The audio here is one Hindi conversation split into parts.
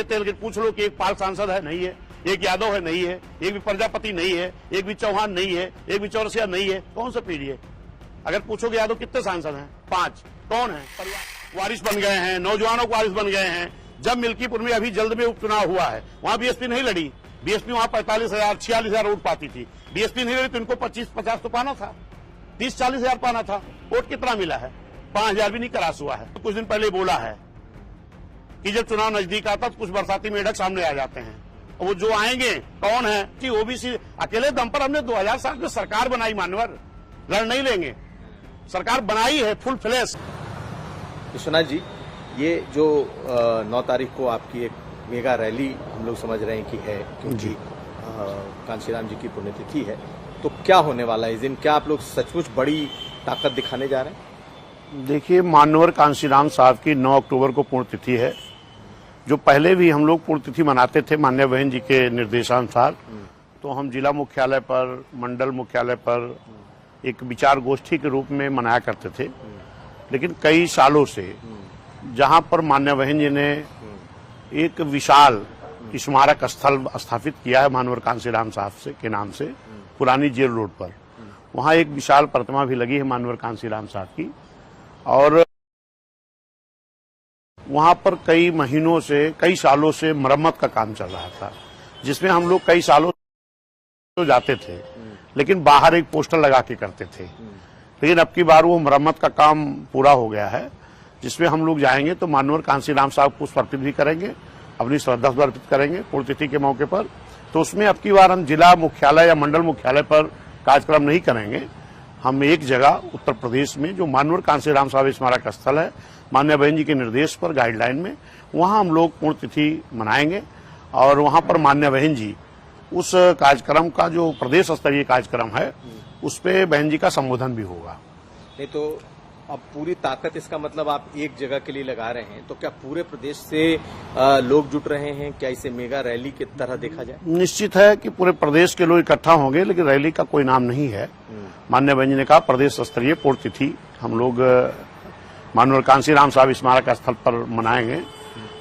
लेकिन पूछ लो कि एक पाल सांसद है, नहीं है, एक यादव है, नहीं है, एक भी प्रजापति नहीं है, एक भी चौहान नहीं है, एक भी चौरसिया नहीं है, कौन सा पीढ़ी है? अगर पूछोगे यादव कितने सांसद हैं? 5। कौन है? वारिस बन गए हैं, नौजवानों को वारिस बन गए हैं। जब मिल्कीपुर में अभी जल्द में उपचुनाव हुआ है, वहां बीएसपी नहीं लड़ी। बीएसपी वहां 45,000 46,000 वोट पाती थी। बीएसपी नहीं लड़ी तो इनको 25-50 तो पाना था, 30-40,000 पाना था। वोट कितना मिला है? 5,000 भी नहीं क्रॉस हुआ है। तो कुछ दिन पहले बोला है कि जब चुनाव नजदीक आता तो कुछ बरसाती मेढक सामने आ जाते हैं। वो जो आएंगे कौन है कि ओबीसी अकेले दम पर हमने 2007 में सरकार बनाई, मानवर लड़ नहीं लेंगे। सरकार बनाई है फुल फ्लैश। विश्वनाथ जी, ये जो 9 तारीख को आपकी एक मेगा रैली हम लोग समझ रहे हैं कि है, क्योंकि कांशीराम जी की पुण्यतिथि है, तो क्या होने वाला है इस दिन? क्या आप लोग सचमुच बड़ी ताकत दिखाने जा रहे हैं? देखिए, मानवर कांशीराम साहब की 9 अक्टूबर को पुण्यतिथि है। जो पहले भी हम लोग पुण्यतिथि मनाते थे माननीय बहन जी के निर्देशानुसार, तो हम जिला मुख्यालय पर, मंडल मुख्यालय पर एक विचार गोष्ठी के रूप में मनाया करते थे। लेकिन कई सालों से जहां पर माननीय बहन जी ने एक विशाल स्मारक स्थल स्थापित किया है मानवर कांशीराम साहब से के नाम से, पुरानी जेल रोड पर, वहां एक विशाल प्रतिमा भी लगी है मानवर कांशीराम साहब की। और वहां पर कई महीनों से, कई सालों से मरम्मत का काम चल रहा था, जिसमें हम लोग कई सालों तो जाते थे, लेकिन बाहर एक पोस्टर लगा के करते थे। लेकिन अब की बार वो मरम्मत का काम पूरा हो गया है, जिसमें हम लोग जाएंगे तो मानवर कांशीराम साहब को पुष्प अर्पित भी करेंगे, अपनी श्रद्धा अर्पित करेंगे पुण्यतिथि के मौके पर। तो उसमें अब की बार हम जिला मुख्यालय या मंडल मुख्यालय पर कार्यक्रम नहीं करेंगे। हम एक जगह उत्तर प्रदेश में जो मानवर कांशीराम साहब स्मारक स्थल है, माननीय बहन जी के निर्देश पर, गाइडलाइन में, वहां हम लोग पुण्यतिथि मनाएंगे। और वहां पर माननीय बहन जी उस कार्यक्रम का जो प्रदेश स्तरीय कार्यक्रम है, उस पे बहन जी का संबोधन भी होगा। नहीं तो अब पूरी ताकत, इसका मतलब आप एक जगह के लिए लगा रहे हैं, तो क्या पूरे प्रदेश से लोग जुट रहे हैं? क्या इसे मेगा रैली की तरह देखा जाए? निश्चित है कि पूरे प्रदेश के लोग इकट्ठा होंगे, लेकिन रैली का कोई नाम नहीं है। माननीय बहन जी ने कहा प्रदेश स्तरीय पुण्यतिथि हम लोग मानवर कांशीराम साहब स्मारक स्थल पर मनाएंगे।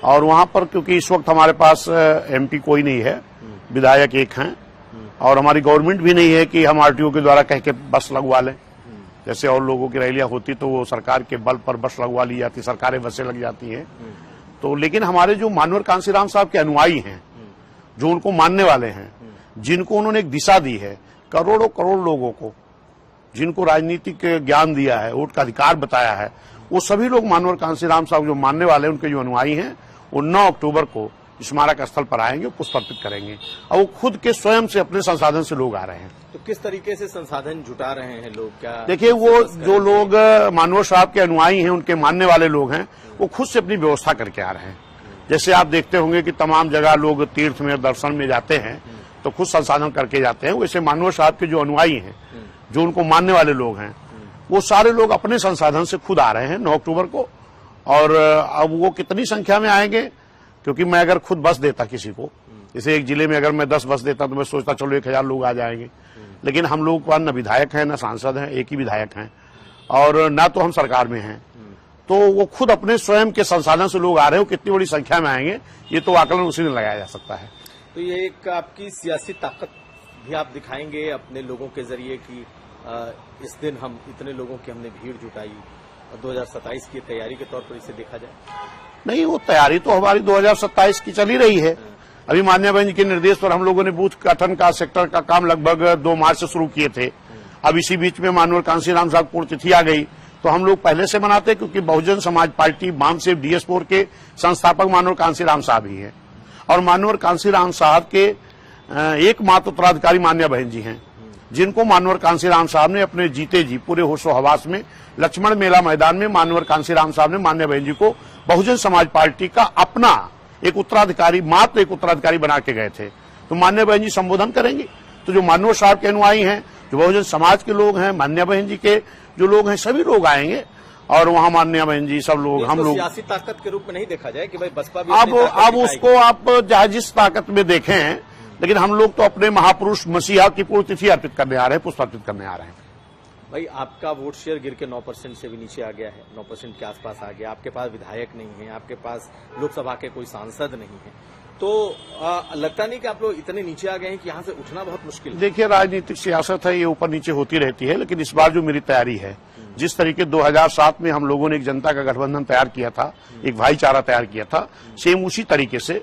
और वहां पर क्योंकि इस वक्त हमारे पास एमपी कोई नहीं है, विधायक एक हैं, और हमारी गवर्नमेंट भी नहीं है कि हम आरटीओ के द्वारा कह के बस लगवा लें। जैसे और लोगों की रैलियां होती तो वो सरकार के बल पर बस लगवा ली जाती, सरकारें बसें लग जाती हैं। तो लेकिन हमारे जो मानवर कांशीराम साहब के अनुयायी हैं, जो उनको मानने वाले हैं, जिनको उन्होंने एक दिशा दी है, करोड़ों करोड़ लोगों को, जिनको राजनीतिक ज्ञान दिया है, वोट का अधिकार बताया है, वो सभी लोग मानवर कांशीराम साहब जो मानने वाले, उनके जो अनुयायी हैं, वो 9 अक्टूबर को स्मारक स्थल पर आएंगे, पुष्प अर्पित करेंगे। और वो खुद के स्वयं से, अपने संसाधन से लोग आ रहे हैं। तो किस तरीके से संसाधन जुटा रहे हैं लोग? क्या देखिए, वो जो लोग मानवर साहब के अनुयायी हैं, उनके मानने वाले लोग हैं, वो खुद से अपनी व्यवस्था करके आ रहे हैं। जैसे आप देखते होंगे कि तमाम जगह लोग तीर्थ में, दर्शन में जाते हैं तो खुद संसाधन करके जाते हैं। वैसे मानवर साहब के जो अनुयायी हैं, जो उनको मानने वाले लोग हैं, वो सारे लोग अपने संसाधन से खुद आ रहे हैं 9 अक्टूबर को। और अब वो कितनी संख्या में आएंगे, क्योंकि मैं अगर खुद बस देता किसी को, जैसे एक जिले में अगर मैं 10 बस देता तो मैं सोचता चलो 1,000 लोग आ जाएंगे। लेकिन हम लोग को न विधायक हैं, न सांसद हैं, एक ही विधायक हैं, और न तो हम सरकार में हैं। तो वो खुद अपने स्वयं के संसाधन से लोग आ रहे हो, कितनी बड़ी संख्या में आएंगे ये तो आकलन उसी दिन लगाया जा सकता है। तो ये एक आपकी सियासी ताकत भी आप दिखाएंगे अपने लोगों के जरिए कि इस दिन हम इतने लोगों की हमने भीड़ जुटाई, और 2027 की तैयारी के तौर पर इसे देखा जाए? नहीं, वो तैयारी तो हमारी 2027 की चल ही रही है। अभी माननीय बहन जी के निर्देश पर हम लोगों ने बूथ गठन का, सेक्टर का काम लगभग 2 मार्च से शुरू किए थे। अब इसी बीच में मानवर कांशीराम साहब पुण्यतिथि आ गई, तो हम लोग पहले से मनाते, क्योंकि बहुजन समाज पार्टी बामसेफ DS4 के संस्थापक मानवर कांशीराम साहब ही हैं। और मानवर कांशीराम साहब के एकमात्र उत्तराधिकारी माननीय बहन जी हैं, जिनको मानवर कांशीराम साहब ने अपने जीते जी पूरे होशो हवास में लक्ष्मण मेला मैदान में मानवर कांशीराम साहब ने माननीय बहन जी को बहुजन समाज पार्टी का अपना एक उत्तराधिकारी, मात्र एक उत्तराधिकारी बना के गए थे। तो माननीय बहन जी संबोधन करेंगे, तो जो मानवर साहब के अनुयायी हैं, जो बहुजन समाज के लोग हैं, माननीय बहन जी के जो लोग हैं, सभी लोग आएंगे। और वहां माननीय बहन जी, सब लोग, हम लोग सियासी ताकत के रूप में नहीं देखा जाए कि भाई बसपा भी अब उसको आप चाहे जिस ताकत में देखें, लेकिन हम लोग तो अपने महापुरुष मसीहा की पुण्यतिथि अर्पित करने आ रहे हैं, पुष्प अर्पित करने आ रहे हैं। भाई आपका वोट शेयर गिर के 9% से भी नीचे आ गया है, 9% के आसपास आ गया। आपके पास विधायक नहीं है, आपके पास लोकसभा के कोई सांसद नहीं है, तो लगता नहीं कि आप लोग इतने नीचे आ गए हैं कि यहाँ से उठना बहुत मुश्किल है? देखिए, राजनीतिक सियासत है, ये ऊपर नीचे होती रहती है, लेकिन इस बार जो मेरी तैयारी है, जिस तरीके 2007 में हम लोगों ने एक जनता का गठबंधन तैयार किया था, एक भाईचारा तैयार किया था, सेम उसी तरीके से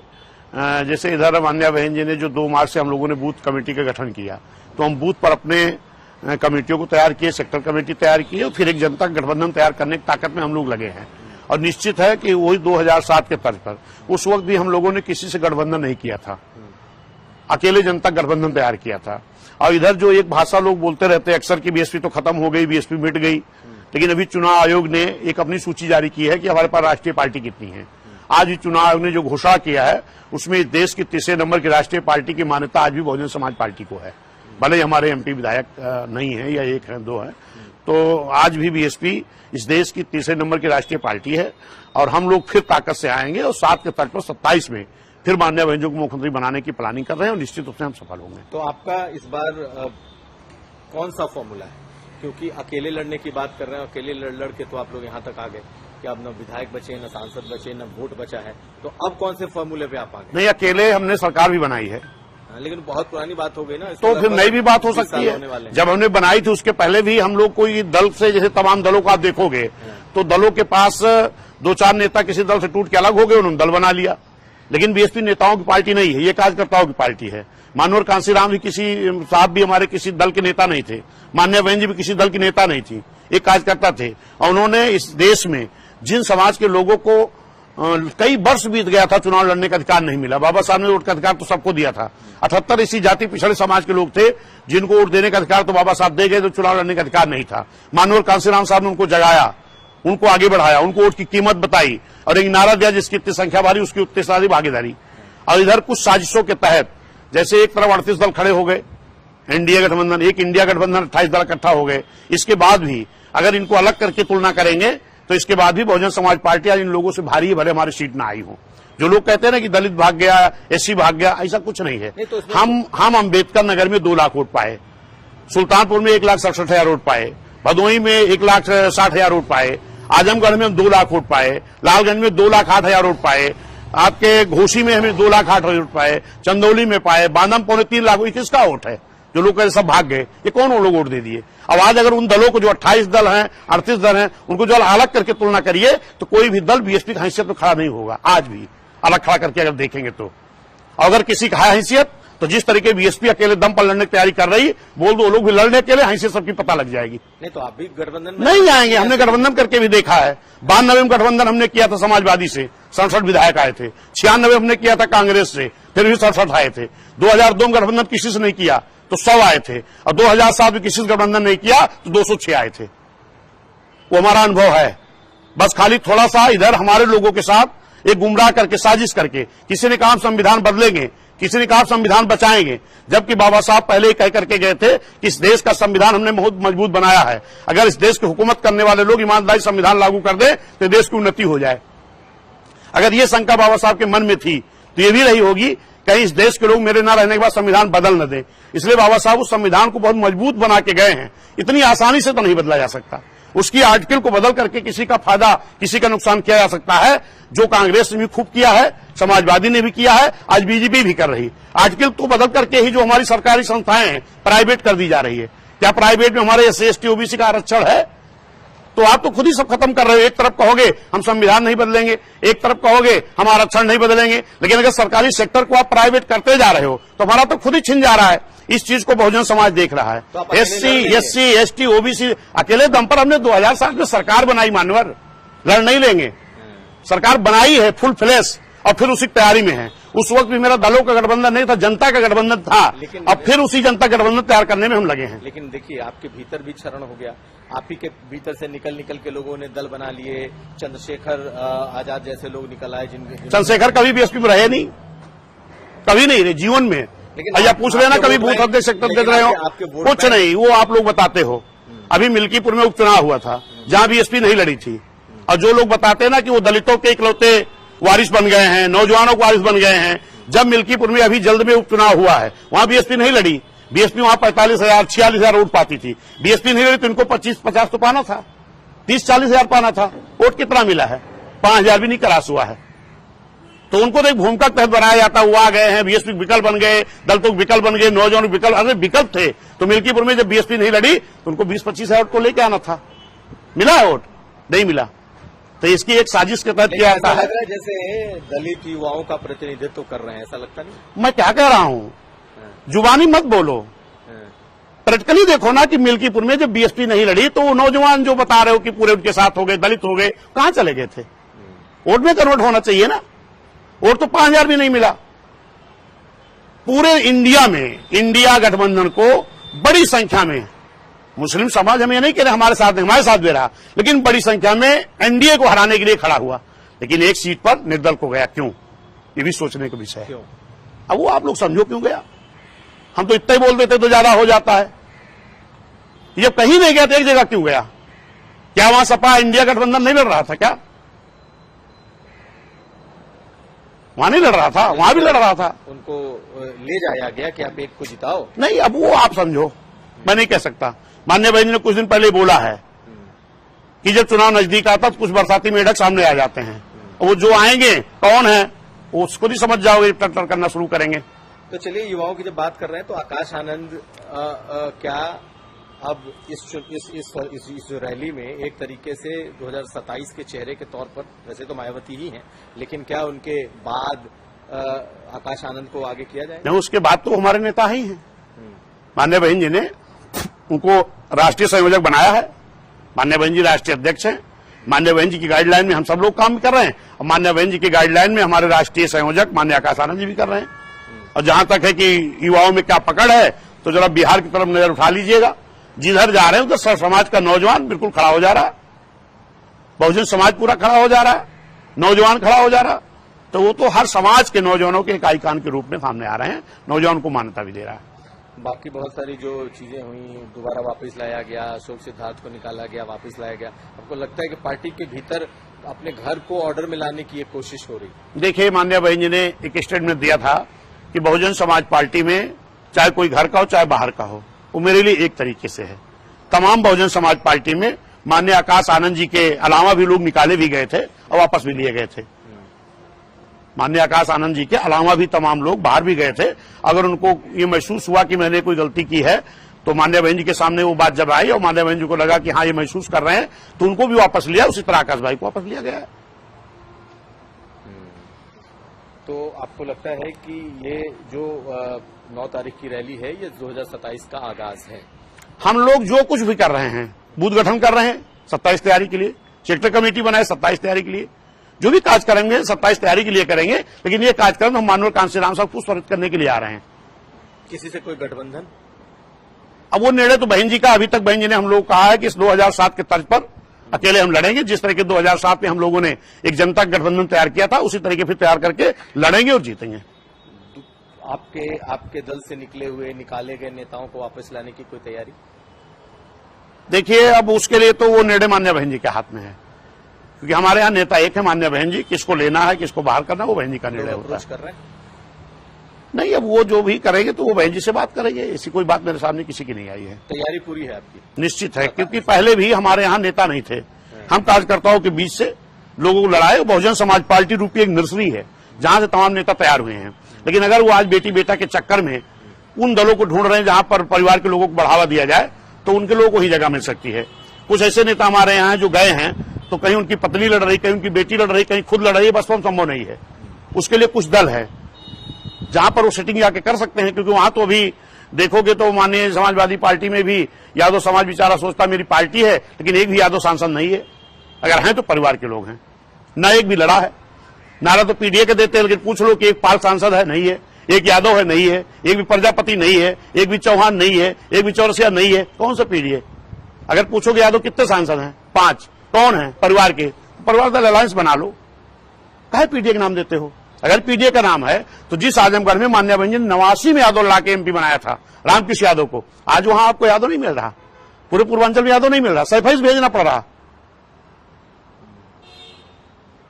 जैसे इधर मान्या बहन जी ने जो 2 मार्च से हम लोगों ने बूथ कमेटी का गठन किया, तो हम बूथ पर अपने कमेटियों को तैयार किए, सेक्टर कमेटी तैयार की और फिर एक जनता का गठबंधन तैयार करने की ताकत में हम लोग लगे हैं। और निश्चित है कि वही 2007 के तर्ज पर उस वक्त भी हम लोगों ने किसी से गठबंधन नहीं किया था, अकेले जनता गठबंधन तैयार किया था। और इधर जो एक भाषा लोग बोलते रहते हैं अक्सर कि बीएसपी तो खत्म हो गई, बीएसपी मिट गई, लेकिन अभी चुनाव आयोग ने एक अपनी सूची जारी की है कि हमारे पास राष्ट्रीय पार्टी कितनी है। आज भी चुनाव आयोग ने जो घोषणा किया है उसमें इस देश की तीसरे नंबर की राष्ट्रीय पार्टी की मान्यता आज भी बहुजन समाज पार्टी को है, भले ही हमारे एमपी विधायक नहीं है या 1 है 2 है, तो आज भी बीएसपी इस देश की तीसरे नंबर की राष्ट्रीय पार्टी है। और हम लोग फिर ताकत से आएंगे और 7 के तर्ज पर 27 में फिर माननीय बहन को मुख्यमंत्री बनाने की प्लानिंग कर रहे हैं और निश्चित रूप से हम सफल होंगे। तो आपका इस बार कौन सा फॉर्मूला है? क्योंकि अकेले लड़ने की बात कर रहे हैं, अकेले लड़ के तो आप लोग यहाँ तक आ गए कि अब न विधायक बचे, न सांसद बचे, न वोट बचा है, तो अब कौन से फॉर्मूले पे आप आ गए? नहीं, अकेले हमने सरकार भी बनाई है, लेकिन बहुत पुरानी बात हो गई ना, तो फिर नई भी बात हो सकती है। जब हमने बनाई थी उसके पहले भी हम लोग कोई दल से, जैसे तमाम दलों को आप देखोगे तो दलों के पास 2-4 नेता किसी दल से टूट के अलग हो गए, उन्होंने दल बना लिया। लेकिन बीएसपी नेताओं की पार्टी नहीं है, ये कार्यकर्ताओं की पार्टी है। मानवर कांसीराम भी किसी साहब भी हमारे किसी दल के नेता नहीं थे, मान्या बहन जी भी किसी दल की नेता नहीं थी, एक कार्यकर्ता थे। और उन्होंने इस देश में जिन समाज के लोगों को कई वर्ष बीत गया था चुनाव लड़ने का अधिकार नहीं मिला, बाबा साहब ने वोट का अधिकार तो सबको दिया था। 78 इसी जाति पिछड़े समाज के लोग थे जिनको वोट देने का अधिकार तो बाबा साहब दे गए, तो चुनाव लड़ने का अधिकार नहीं था। मानवर कांसीराम साहब ने उनको जगाया, उनको आगे बढ़ाया, उनको वोट की कीमत बताई और एक नारा दिया जिसकी इतनी संख्या भारी उसकी उतनी सारी भागीदारी। और इधर कुछ साजिशों के तहत जैसे एक तरफ 38 दल खड़े हो गए, एनडीए गठबंधन, एक इंडिया गठबंधन 28 दल इकट्ठा हो गए। इसके बाद भी अगर इनको अलग करके तुलना करेंगे तो इसके बाद भी बहुजन समाज पार्टी आज इन लोगों से भारी भले हमारी सीट ना आई हो। जो लोग कहते हैं ना कि दलित भाग गया, एससी भाग गया, ऐसा कुछ नहीं है। नहीं तो हम अम्बेडकर नगर में 2 लाख वोट पाए, सुल्तानपुर में 1,67,000 वोट पाए, भदोही में 1,60,000 वोट पाए, आजमगढ़ में हम 2 लाख वोट पाए, लालगंज में 2,08,000 वोट पाए, आपके घोसी में हमें 2,08,000 वोट पाए, चंदौली में पाए, बांदम 3.25 लाख। किसका वोट है? जो लोग कहते सब भाग गए, ये कौन वो लोग वोट दे दिए? अब आज अगर उन दलों को जो 28 दल हैं, 38 दल हैं, उनको जो अलग करके तुलना करिए तो कोई भी दल बीएसपी की हैसियत में खड़ा नहीं होगा। आज भी अलग खड़ा करके अगर देखेंगे तो अगर किसी का हैसियत, तो जिस तरीके बीएसपी अकेले दम पर लड़ने की तैयारी कर रही, बोल दो लोग भी लड़ने के लिए, हैसियत सबकी पता लग जाएगी। नहीं तो आप भी गठबंधन में नहीं आएंगे। हमने गठबंधन करके भी देखा है। 92 में गठबंधन हमने किया था समाजवादी से, 67 विधायक आए थे। 96 हमने किया था कांग्रेस से, फिर भी 67 आए थे। 2002 में गठबंधन किसी से नहीं किया तो 100 आए थे, और 2007 में किसी से गठबंधन नहीं किया तो 206 आए थे। वो हमारा अनुभव है। बस खाली थोड़ा सा इधर हमारे लोगों के साथ एक गुमराह करके, साजिश करके, किसी ने कहा संविधान बदलेंगे, किसी ने कहा संविधान बचाएंगे, जबकि बाबा साहब पहले ही कह करके गए थे कि इस देश का संविधान हमने बहुत मजबूत बनाया है। अगर इस देश की हुकूमत करने वाले लोग ईमानदारी संविधान लागू कर दे तो देश की उन्नति हो जाए। अगर ये शंका बाबा साहब के मन में थी तो ये भी रही होगी कहीं इस देश के लोग मेरे न रहने के बाद संविधान बदल न दे। इसलिए बाबा साहब उस संविधान को बहुत मजबूत बना के गए हैं। इतनी आसानी से तो नहीं बदला जा सकता। उसकी आर्टिकल को बदल करके किसी का फायदा, किसी का नुकसान किया जा सकता है, जो कांग्रेस ने भी खूब किया है, समाजवादी ने भी किया है, आज बीजेपी भी कर रही। आर्टिकल को बदल करके ही जो हमारी सरकारी संस्थाएं हैं प्राइवेट कर दी जा रही है। क्या प्राइवेट में हमारे SC ST OBC का आरक्षण है? तो आप तो खुद ही सब खत्म कर रहे हो। एक तरफ कहोगे हम संविधान नहीं बदलेंगे, एक तरफ कहोगे हम आरक्षण नहीं बदलेंगे, लेकिन अगर सरकारी सेक्टर को आप प्राइवेट करते जा रहे हो तो हमारा तो खुद ही छिन जा रहा है। इस चीज को बहुजन समाज देख रहा है। SC ST OBC अकेले दम पर हमने 2007 में सरकार बनाई, मानवर लड़ नहीं लेंगे, सरकार बनाई है फुल फ्लैश, और फिर उसी तैयारी में है। उस वक्त भी मेरा दलों का गठबंधन नहीं था, जनता का गठबंधन था। अब फिर उसी जनता गठबंधन तैयार करने में हम लगे हैं। लेकिन देखिए आपके भीतर भी क्षरण हो गया, आप ही के भीतर से निकल के लोगों ने दल बना लिए। चंद्रशेखर आजाद जैसे लोग निकल आए, जिनके चंद्रशेखर कभी बीएसपी में रहे नहीं, कभी नहीं रहे जीवन में। या पूछ लेना कभी बूथ अध्यक्ष दे रहे हो? कुछ नहीं, वो आप लोग बताते हो। अभी मिल्कीपुर में उपचुनाव हुआ था जहां बीएसपी नहीं लड़ी थी, और जो लोग बताते हैं ना कि वो दलितों के इकलौते वारिस बन गए हैं, नौजवानों को वारिस बन गए हैं, जब मिल्कीपुर में अभी जल्द में उपचुनाव हुआ है वहां बीएसपी नहीं लड़ी। बीएसपी वहां 45,000 46,000 वोट पाती थी। बीएसपी नहीं लड़ी तो इनको 25-50 तो पाना था, 30-40,000 पाना था। वोट कितना मिला है? 5,000 भी नहीं क्रॉस हुआ है। तो उनको तो एक भूमिका के तहत बनाया जाता, वो आ गए हैं, बीएसपी विकल्प बन गए, दलितों के विकल्प बन गए, नौजवान विकल्प, अरे विकल्प थे। तो मिल्कीपुर में जब बीएसपी नहीं लड़ी तो उनको 20-25,000 वोट को लेके आना था। मिला वोट? नहीं मिला। तो इसकी एक साजिश के तहत किया जाता है। जैसे दलित युवाओं का प्रतिनिधित्व कर रहे हैं, ऐसा लगता नहीं? मैं क्या कह रहा हूं, जुबानी मत बोलो, प्रैक्टिकली देखो ना कि मिल्कीपुर में जब बीएसपी नहीं लड़ी तो वो नौजवान जो बता रहे हो कि पूरे उनके साथ हो गए, दलित हो गए, कहां चले गए थे? वोट में कन्वर्ट होना चाहिए ना। वोट तो 5,000 भी नहीं मिला। पूरे इंडिया में इंडिया गठबंधन को बड़ी संख्या में मुस्लिम समाज, हम ये नहीं कह रहे हमारे साथ नहीं, हमारे साथ भी रहा, लेकिन बड़ी संख्या में एनडीए को हराने के लिए खड़ा हुआ, लेकिन एक सीट पर निर्दल को गया। क्यों? ये भी सोचने का विषय है। अब वो आप लोग समझो क्यों गया। हम तो इतना ही बोल देते तो ज्यादा हो जाता है। ये कहीं नहीं गया तो एक जगह क्यों गया? क्या वहां सपा इंडिया गठबंधन नहीं लड़ रहा था क्या? वहां नहीं लड़ रहा था, वहां भी लड़ रहा था। उनको ले जाया गया कि आप एक को जिताओ। नहीं, अब वो आप समझो, मैं नहीं कह सकता। माननीय भाई ने कुछ दिन पहले बोला है कि जब चुनाव नजदीक आता तो कुछ बरसाती मेढक सामने आ जाते हैं। वो जो आएंगे कौन है वो उसको भी समझ जाओगे, टटर करना शुरू करेंगे। तो चलिए, युवाओं की जब बात कर रहे हैं तो आकाश आनंद क्या अब इस जो रैली में एक तरीके से 2027 के चेहरे के तौर पर, वैसे तो मायावती ही हैं, लेकिन क्या उनके बाद आकाश आनंद को आगे किया जाए? नहीं, उसके बाद तो हमारे नेता ही हैं। माननीय बहन जी ने उनको राष्ट्रीय संयोजक बनाया है। माननीय बहन जी राष्ट्रीय अध्यक्ष हैं। माननीय बहन जी की गाइडलाइन में हम सब लोग काम कर रहे हैं और माननीय बहन जी की गाइडलाइन में हमारे राष्ट्रीय संयोजक माननीय आकाश आनंद जी भी कर रहे हैं। और जहां तक है कि युवाओं में क्या पकड़ है, तो जरा बिहार की तरफ नजर उठा लीजिएगा। जिधर जा रहे हैं उधर सब समाज का नौजवान बिल्कुल खड़ा हो जा रहा है, बहुजन समाज पूरा खड़ा हो जा रहा है, नौजवान खड़ा हो जा रहा है। तो वो तो हर समाज के नौजवानों के एक आइकान के रूप में सामने आ रहे हैं, नौजवान को मान्यता भी दे रहा है। बाकी बहुत सारी जो चीजें हुई, दोबारा वापस लाया गया, अशोक सिद्धार्थ को निकाला गया, वापस लाया गया। आपको लगता है कि पार्टी के भीतर अपने घर को ऑर्डर में लाने की एक कोशिश हो रही? देखिए, माननीय बहन जी ने एक स्टेटमेंट दिया था कि बहुजन समाज पार्टी में चाहे कोई घर का हो चाहे बाहर का हो, वो मेरे लिए एक तरीके से है। तमाम बहुजन समाज पार्टी में माननीय आकाश आनंद जी के अलावा भी लोग निकाले भी गए थे और वापस भी लिए गए थे। माननीय आकाश आनंद जी के अलावा भी तमाम लोग बाहर भी गए थे। अगर उनको ये महसूस हुआ कि मैंने कोई गलती की है तो माननीय बहन जी के सामने वो बात जब आई और माननीय बहन जी को लगा कि हाँ ये महसूस कर रहे हैं, तो उनको भी वापस लिया। उसी तरह आकाश भाई को वापस लिया गया है। तो आपको लगता है कि ये जो 9 तारीख की रैली है ये 2027 का आगाज है? हम लोग जो कुछ भी कर रहे हैं, बूथ गठन कर रहे हैं 27 तैयारी के लिए, सेक्टर कमेटी बनाए 27 तैयारी के लिए, जो भी कार्य करेंगे 27 तैयारी के लिए करेंगे। लेकिन ये कार्यक्रम हम माननीय कांशीराम साहब को स्वागत करने के लिए आ रहे हैं। किसी से कोई गठबंधन? अब वो निर्णय तो बहन जी का, अभी तक बहन जी ने हम लोग कहा है कि इस 2007 के तर्ज पर अकेले हम लड़ेंगे। जिस तरह के 2007 में हम लोगों ने एक जनता गठबंधन तैयार किया था, उसी तरीके फिर तैयार करके लड़ेंगे और जीतेंगे। आपके दल से निकाले गए नेताओं को वापस लाने की कोई तैयारी? देखिए, अब उसके लिए तो वो निर्णय मान्य बहन जी के हाथ में है, क्योंकि हमारे यहाँ नेता एक है मान्य बहन जी। किसको लेना है, किसको बाहर करना, वो बहन जी का निर्णय होता है। कर रहे हैं? नहीं, अब वो जो भी करेंगे तो वो बहन जी से बात करेंगे। ऐसी कोई बात मेरे सामने किसी की नहीं आई है। तैयारी पूरी है आपकी? निश्चित है, क्योंकि पहले भी हमारे यहाँ नेता नहीं थे। हम कार्यकर्ताओं के बीच से लोगों को लड़ाए। बहुजन समाज पार्टी रूपी एक नर्सरी है जहां से तमाम नेता तैयार हुए हैं। लेकिन अगर वो आज बेटी बेटा के चक्कर में उन दलों को ढूंढ रहे हैं जहां पर परिवार के लोगों को बढ़ावा दिया जाए, तो उनके लोगों को ही जगह मिल सकती है। कुछ ऐसे नेता हमारे यहाँ जो गए हैं तो कहीं उनकी पत्नी लड़ रही, कहीं उनकी बेटी लड़ रही, कहीं खुद लड़ रही है, बस संभव नहीं है। उसके लिए कुछ दल है जहां पर वो सेटिंग जाके कर सकते हैं, क्योंकि वहां तो अभी देखोगे तो माननीय समाजवादी पार्टी में भी यादव समाज बेचारा सोचता मेरी पार्टी है, लेकिन एक भी यादव सांसद नहीं है। अगर हैं तो परिवार के लोग हैं, न एक भी लड़ा है। नारा तो पीडीए के देते हैं, लेकिन पूछ लो कि एक पाल सांसद है, नहीं है। एक यादव है, नहीं है। एक भी प्रजापति नहीं है, एक भी चौहान नहीं है, एक भी चौरसिया नहीं है। कौन सा पीडीए? अगर पूछोगे यादव कितने सांसद हैं? 5। कौन है? परिवार के। परिवार दल अलायंस बना लो, काहे पीडीए का नाम देते हो? अगर पीडीए का नाम है तो जिस आजमगढ़ में मान्य बहन जी ने 89 में यादव ला के एमपी बनाया था रामकृष्ण यादव को, आज वहां आपको यादव नहीं मिल रहा। पूरे पूर्वांचल में यादव नहीं मिल रहा, सैफाइज भेजना पड़ रहा।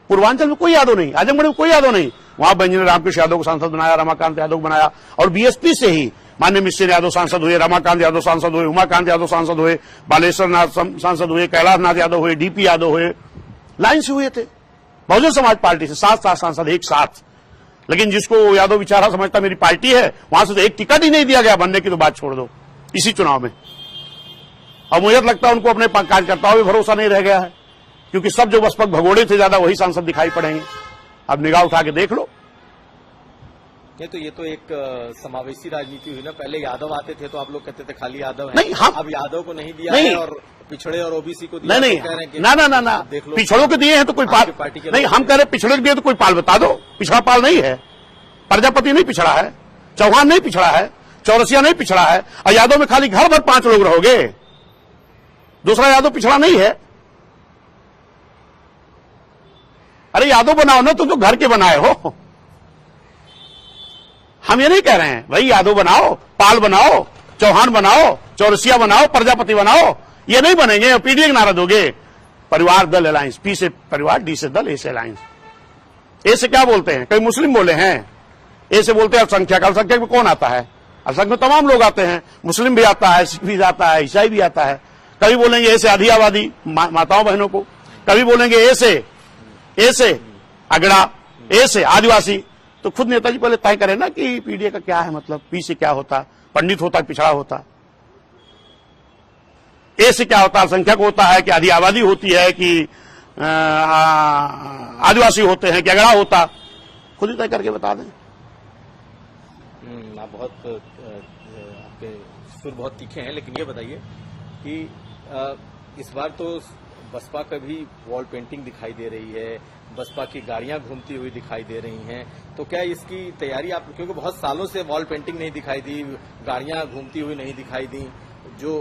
पूर्वांचल में कोई यादव नहीं, आजमगढ़ में कोई यादव नहीं। वहां बहन जी ने रामकृष्ण यादव को सांसद बनाया, रमाकांत यादव को बनाया, और बीएसपी से ही माननीय मिश्र यादव सांसद हुए, रमाकांत यादव सांसद हुए, उमाकांत यादव सांसद हुए, बालेश्वर नाथ सांसद हुए, कैलाश नाथ यादव हुए, डीपी यादव हुए, लाइन से हुए थे बहुजन समाज पार्टी से 7 सांसद एक साथ। लेकिन जिसको यादव बेचारा समझता मेरी पार्टी है, वहां से तो एक टिकट ही नहीं दिया गया, बनने की तो बात छोड़ दो इसी चुनाव में। और मुझे लगता है उनको अपने कार्यकर्ताओं पर भरोसा नहीं रह गया है, क्योंकि सब जो बसपा भगोड़े थे ज्यादा वही सांसद दिखाई पड़ेंगे। अब निगाह उठा के देख लो। ये तो एक समावेशी राजनीति हुई ना। पहले यादव आते थे तो आप लोग कहते थे खाली यादव है, नहीं, हम अब यादव को नहीं दिया नहीं, है और पिछड़े और ओबीसी को दिया। नहीं, तो कह रहे हैं कि ना देख लो, पिछड़ों के दिए हैं तो कोई पाल पार्टी के नहीं, हम कह रहे पिछड़े के दिए तो कोई पाल बता दो। पिछड़ा पाल नहीं है, प्रजापति नहीं पिछड़ा है, चौहान नहीं पिछड़ा है, चौरसिया नहीं पिछड़ा है, और यादव में खाली घर भर 5 लोग रहोगे, दूसरा यादव पिछड़ा नहीं है। अरे यादव बनाओ ना, तुम तो घर के बनाए हो। हम ये नहीं कह रहे हैं भाई यादव बनाओ, पाल बनाओ, चौहान बनाओ, चौरसिया बनाओ, प्रजापति बनाओ, ये नहीं बनेंगे। पीडीए के नारा दोगे, परिवार दल अलायंस, पी से परिवार, डी से दल, ए से अलायंस। ए से क्या बोलते हैं, कई मुस्लिम बोले हैं, ए से बोलते हैं अल्पसंख्यक। अल्पसंख्यक में कौन आता है? अल्पसंख्यक में तमाम लोग आते हैं, मुस्लिम भी आता है, सिख भी आता है, ईसाई भी आता है। कभी बोलेंगे ए से आधी आबादी, माताओं बहनों को, कभी बोलेंगे ए से अगड़ा, ए से आदिवासी। तो खुद नेताजी पहले तय करें ना कि पीडीए का क्या है, मतलब पी से क्या होता, पंडित होता, पिछड़ा होता, ए से क्या होता, अल्पसंख्यक होता है कि आधी आबादी होती है कि आदिवासी होते हैं कि अगड़ा होता, खुद ही तय करके बता दें। आप बहुत आपके सुर बहुत तीखे हैं, लेकिन ये बताइए कि इस बार तो बसपा का भी वॉल पेंटिंग दिखाई दे रही है, बसपा की गाड़ियां घूमती हुई दिखाई दे रही हैं, तो क्या इसकी तैयारी आप, क्योंकि बहुत सालों से वॉल पेंटिंग नहीं दिखाई दी, गाड़ियां घूमती हुई नहीं दिखाई दी, जो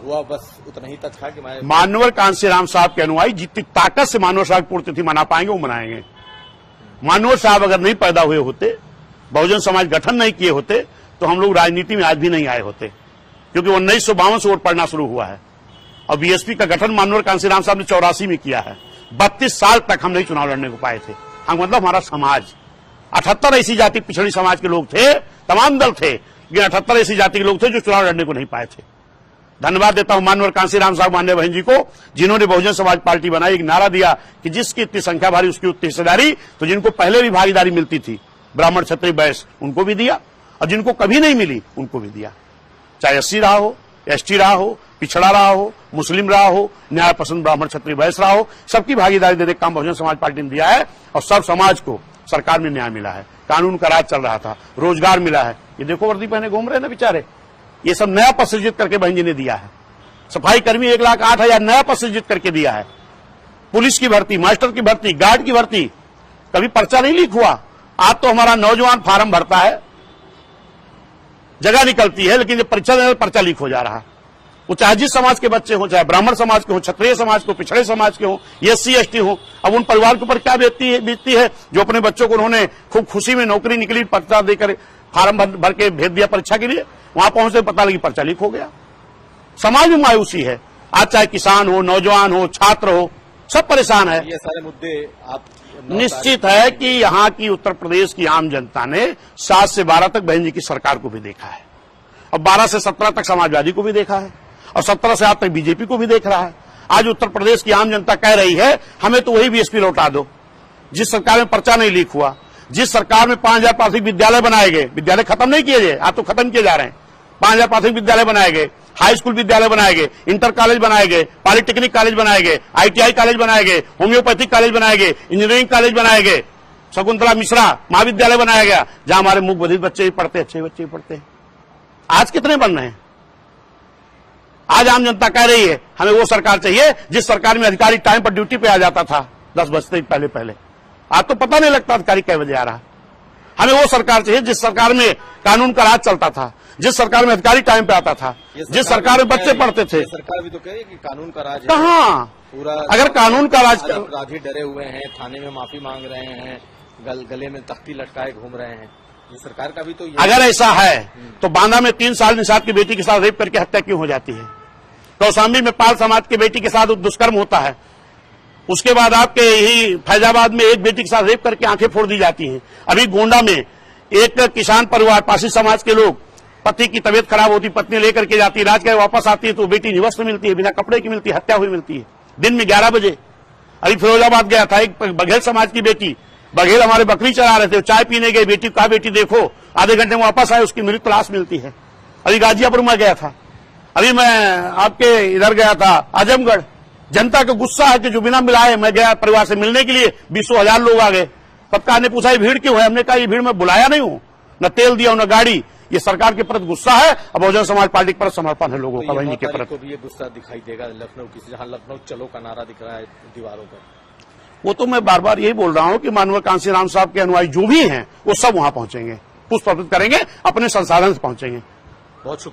हुआ बस उतना ही तक था कि मानवर कांसीराम साहब के अनुयायी जितनी ताकत से मानवर साहब की पुण्यतिथि मना पाएंगे वो मनाएंगे। मानवर साहब अगर नहीं पैदा हुए होते, बहुजन समाज गठन नहीं किए होते, तो हम लोग राजनीति में आज भी नहीं आए होते, क्योंकि 1952 से वोट पड़ना शुरू हुआ है और बीएसपी का गठन मानवर कांसीराम साहब ने 84 में किया है। 32 साल तक हम नहीं चुनाव लड़ने को पाए थे। हम मतलब हमारा समाज 78 ऐसी जाति पिछड़ी समाज के लोग थे, तमाम दल थे, लेकिन 78 ऐसी जाति के लोग थे जो चुनाव लड़ने को नहीं पाए थे। धन्यवाद देता हूं मानवर कांसीराम साहब मान्य बहन जी को, जिन्होंने बहुजन समाज पार्टी बनाई, एक नारा दिया कि जिसकी इतनी संख्या भारी उसकी उतनी हिस्सेदारी। तो जिनको पहले भी भागीदारी मिलती थी, ब्राह्मण क्षत्रिय वैश्य, उनको भी दिया, और जिनको कभी नहीं मिली उनको भी दिया। चाहे एससी रहा हो, एसटी रहा हो, पिछड़ा रहा हो, मुस्लिम रहा हो, न्याय पसंद ब्राह्मण क्षत्रिय वैश्य रहा हो, सबकी भागीदारी देने का काम बहुजन समाज पार्टी ने दिया है। और सब समाज को सरकार में न्याय मिला है, कानून का राज चल रहा था, रोजगार मिला है। ये देखो वर्दी पहने घूम रहे ना बेचारे, ये सब नया पद सृजित करके बहन जी ने दिया है। सफाई कर्मी 1,08,000 नया पद सृजित करके दिया है। पुलिस की भर्ती, मास्टर की भर्ती, गार्ड की भर्ती, कभी पर्चा नहीं लीक हुआ। आज तो हमारा नौजवान फार्म भरता है, जगह निकलती है, लेकिन जब परीक्षा देने पर्चा लीक हो जा रहा है। वो चाहे जिस समाज के बच्चे हों, चाहे ब्राह्मण समाज के हों, क्षत्रिय समाज के हों, पिछड़े समाज के हों, एससी एसटी हों, अब उन परिवार के ऊपर क्या बीतती है जो अपने बच्चों को उन्होंने खूब खुशी में नौकरी निकली, पर्चा देकर फार्म भर के भेज दिया परीक्षा के लिए, वहां पहुंचते पता लगी पर्चा लीक हो गया। समाज में मायूसी है। आज चाहे किसान हो, नौजवान हो, छात्र हो, सब परेशान है। ये सारे मुद्दे आप निश्चित है कि यहाँ की उत्तर प्रदेश की आम जनता ने 7 से 12 तक बहन जी की सरकार को भी देखा है, और 12 से 17 तक समाजवादी को भी देखा है, और 17 से 8 तक बीजेपी को भी देख रहा है। आज उत्तर प्रदेश की आम जनता कह रही है हमें तो वही बीएसपी लौटा दो जिस सरकार में पर्चा नहीं लीक हुआ, जिस सरकार में 5,000 प्राथमिक विद्यालय बनाए गए। विद्यालय खत्म नहीं किए गए, आज तो खत्म किए जा रहे हैं। 5,000 प्राथमिक विद्यालय बनाए गए, हाई स्कूल विद्यालय बनाए गए, इंटर कॉलेज बनाए गए, पॉलिटेक्निक कॉलेज बनाए गए, आईटीआई कॉलेज बनाए गए, होम्योपैथिक कॉलेज बनाए गए, इंजीनियरिंग कॉलेज बनाए गए, शकुंतला मिश्रा महाविद्यालय बनाया गया, जहां हमारे मूक बधिर बच्चे भी पढ़ते, अच्छे बच्चे भी पढ़ते हैं। आज कितने बन रहे हैं? आज आम जनता कह रही है हमें वो सरकार चाहिए जिस सरकार में अधिकारी टाइम पर ड्यूटी पे आ जाता था 10 बजते ही पहले। आज तो पता नहीं लगता अधिकारी कै बजे आ रहा। हमें वो सरकार चाहिए जिस सरकार में कानून का राज चलता था, जिस सरकार में अधिकारी टाइम पे आता था, जिस सरकार में बच्चे पढ़ते थे। सरकार भी तो कह रही है कि कानून का राज कहाँ पूरा, अगर कानून का राज, अपराधी डरे हुए हैं, थाने में माफी मांग रहे हैं, गले में तख्ती लटकाए घूम रहे हैं। ये सरकार का भी तो अगर ऐसा है तो बांदा में 3 साल निषाद की बेटी के साथ रेप करके हत्या क्यों हो जाती है? कौशाम्बी में पाल समाज की बेटी के साथ दुष्कर्म होता है, उसके बाद आपके यही फैजाबाद में एक बेटी के साथ रेप करके आंखें फोड़ दी जाती हैं। अभी गोंडा में एक किसान परिवार, पासी समाज के लोग पति की तबीयत खराब होती, पत्नी लेकर के जाती, इलाज कर वापस आती है तो बेटी निवस्त्र मिलती है, बिना कपड़े की मिलती है, हत्या हुई मिलती है दिन में 11 बजे। अभी फिरोजाबाद गया था, एक बघेल समाज की बेटी, बघेल हमारे बकरी चरा रहे थे, चाय पीने गए, बेटी कहा बेटी देखो, आधे घंटे में वापस आए, उसकी मृत लाश मिलती है। अभी गाजियापुर में गया था, अभी मैं आपके इधर गया था आजमगढ़, जनता का गुस्सा है कि जो बिना मिलाए, मैं गया परिवार से मिलने के लिए, 20,000 लोग आ गए। पत्रकार ने पूछा ये भीड़ क्यों है, हमने कहा ये भीड़ में बुलाया नहीं हूं, न तेल दिया न गाड़ी, ये सरकार के प्रति गुस्सा है, अब बहुजन समाज पार्टी के प्रति समर्पण है लोगों का, वही के प्रति। भी ये गुस्सा दिखाई देगा लखनऊ की, जहां लखनऊ चलो का नारा दिख रहा है दीवारों पर। वो तो मैं बार बार यही बोल रहा हूं कि माननीय कांशीराम साहब के अनुयायी जो भी हैं वो सब वहां पहुंचेंगे, पुष्प अर्पित करेंगे, अपने संसाधन से पहुंचेंगे। बहुत शुक्रिया।